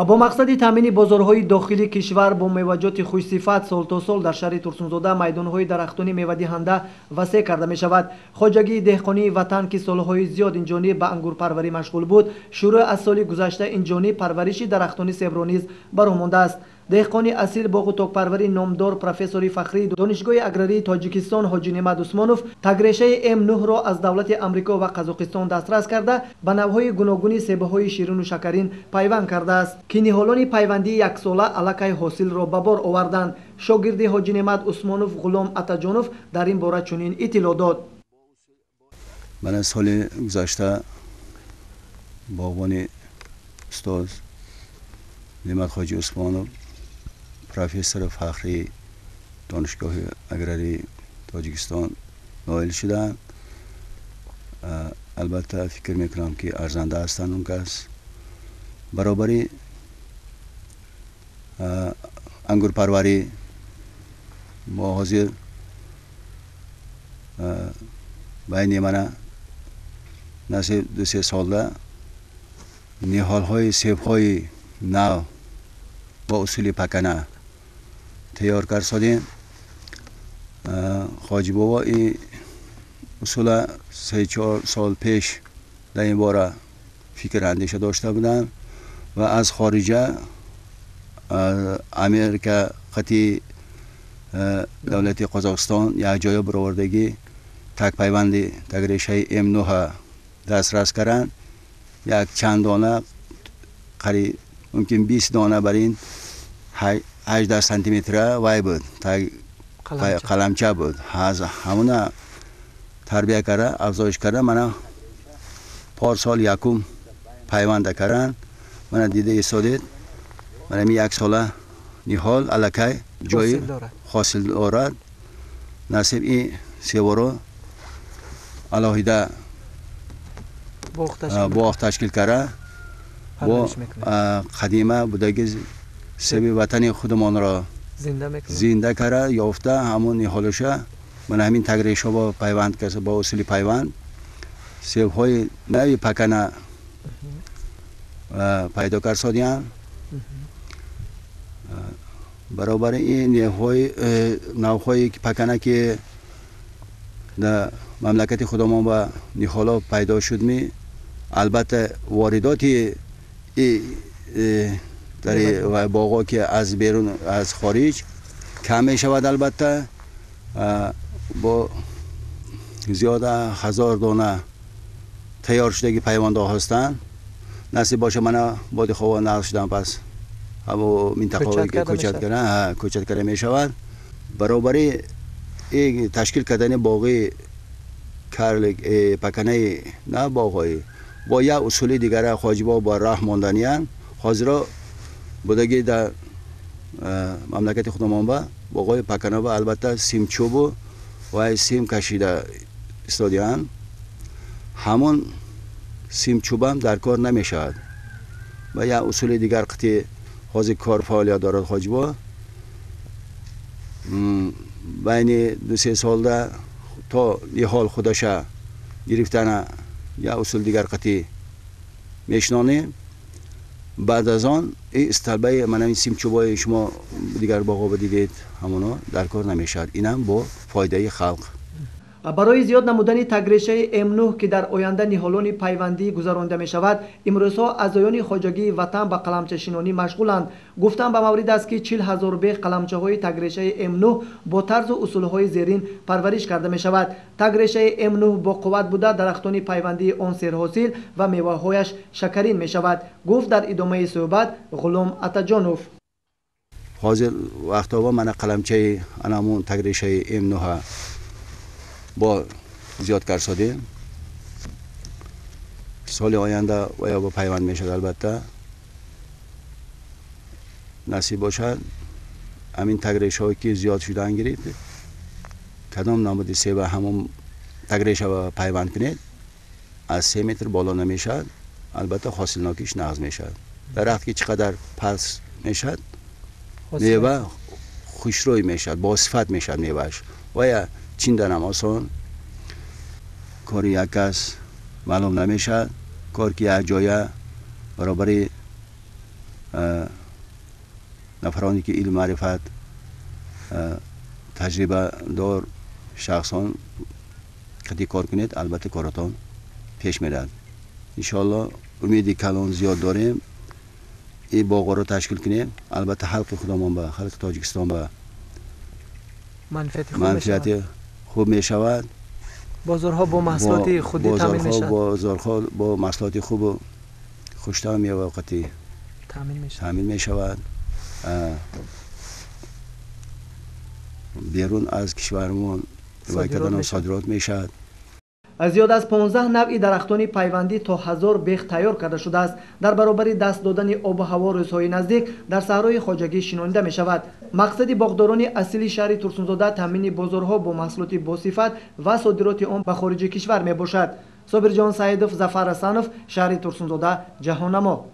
با مقصد تامین بازارهای داخلی کشور با میوه‌جات خوش‌صفت سال تا سال در شهر ترسونزاده میدانهای درختانی میوه دهنده وسیع کرده می شود. خواجگی دهقانی وطن که سالهای زیاد این جانب به انگور پروری مشغول بود، شروع از سال گذشته این جانب پرورش درختان سبرو نیز برآمده است. دهقانی اصیل باغ و تاک پروری نامدار پروفسور فخری دانشگاه اگراری تاجیکستان حاجی نعمت عثمانوف تگریشه M9 را از دولت آمریکا و قزاقستان دسترس کرده به نوهای گوناگون سیب‌های شیرین و شکرین پیوند کرده است که نهالان پیوندی یک ساله علاقه حاصل را به بار آوردند. شاگرد حاجی نعمت عثمانوف غلام عطاجانوف در این باره چنین اطلاع داد. من از سال گذشته باغبان استاد نعمت حاجی عثمانوف پروفسور فخری دانشگاه اگراری تاجیکستان نائل شدن. البته فکر میکنم که ارزنده هستند اون کس برابری انگور پروری ما حاضر بین من نزدیک 2-3 ساله نهال های سیب های نو با اصول پکنه تیار کرد سادیم. خواجی بابا این اصول 3-4 سال پیش در این باره فکر اندیشه داشته بودن و از خارجه امریکا قطعی دولت قزاقستان یک جای برآوردگی تک پیوندی تگریشه M9 دسترس کردن. یک چند دانه قریب ممکن 20 دانه بر این 18 سانتی متر وای بود قلمچه بود. همونه تربیه کرده افزایش کرده. من پارسال یکم پیوند کردن. من دیده ایستادید من می یک ساله نهال علاقه جای حاصل دارد. نصیب این سیوارو علاهیده باغ تشکیل کرده با قدیمه بودگی سیب وطن خودمان را زنده کرده یافته همون نهالشه. من همین تگریش ها با پیوند کرده با اصول پیوند سیب های نوی پکنه پیدا کرد سادیم. برابر این نوهای پکنه که در مملکت خودمان با نهالا پیدا شد می البته وارداتی در باغا که از بیرون از خارج کم می شود. البته با زیاده 1000 دانه تیار شدگی پیوانده هستند. نصیب باشه من باد خواه نقل شدم پس همو منطقه که کوچت کرده می شود. برابری تشکیل کردن باقی پکنه نه باقی با یک اصول دیگر خواجی با راه ماندنیان حاضر بودگی در مملکت خودمان با باقی پکنه و البته سیم چوب و سیم کشیده استادیان. همون سیم چوب هم در کار نمی شود و یک اصول دیگر قطعی حاضر کار فعالیت دارد. خواجی با بین 2-3 سال ده تا نهال خودش گرفتن یا اصول دیگر قطعی میشنانیم. بعد از آن این استلبه من این سیم چوبای شما دیگر باقا بدیدید همونا در کار نمیشد. اینم با فایده خلق. برای زیاد نمودن تگریشه M9 که در آینده نهالان پیوندی گذرانده می شود امروزها اعضایان خواجگی وطن به قلمچه شینانی مشغولند. گفتن به مورد است که 40,000 بیغ قلمچه های تگریشه M9 با طرز و اصول های زیرین پرورش کرده می شود. تگریشه M9 با قوت بوده درختان پیوندی آن سرحاصل و میوه هایش شکرین می شود. گفت در ادامه صحبت غلام عطاجانوف. حاضر وقتا من قلمچه انامون تگریشه M9 با زیاد کار ساده سال آینده و یا با پیوند میشد. البته نصیب باشد همین تگریش هایی که زیاد شدن گرفت کدام نمود سیب همون تگریش ها پیوند کنید از 3 متر بالا نمیشد. البته حاصل ناکیش نقض میشد. درخت که چقدر پس میشد میوه خوشروی میشد با صفت میشد میوهش و یا چیندنم آسان کار یک کس معلوم نمیشد. کار که یک جایه برابر نفرانی که علم معرفت تجربه دار شخصان قدی کار کنید البته کارتان پیش میرد. انشالله امیدی کلان زیاد داریم این باغ رو تشکیل کنیم. البته خلق خودمان به خلق تاجیکستان به منفعت خوب می شود. بازارها با محصولات خودی تامین می شود. بازارها با محصولات خوب و خوش‌طعم و وقتی تامین می شود. بیرون از کشورمون صادرات می شود. زیاد از 15 نوع درختان پیوندی تا 1000 بیخ تیار کرده شده است. در برابر دست دادن آب و هوا روزهای نزدیک در صحرای خواجگی شنانده می شود. مقصد باغداران اصلی شهر ترسونزاده تامین بازارها با محصولات باصفت و صادرات آن به خارج کشور می باشد. صابر جان سعیدов، Zafar Asanov، شهر ترسونزاده، جهانما.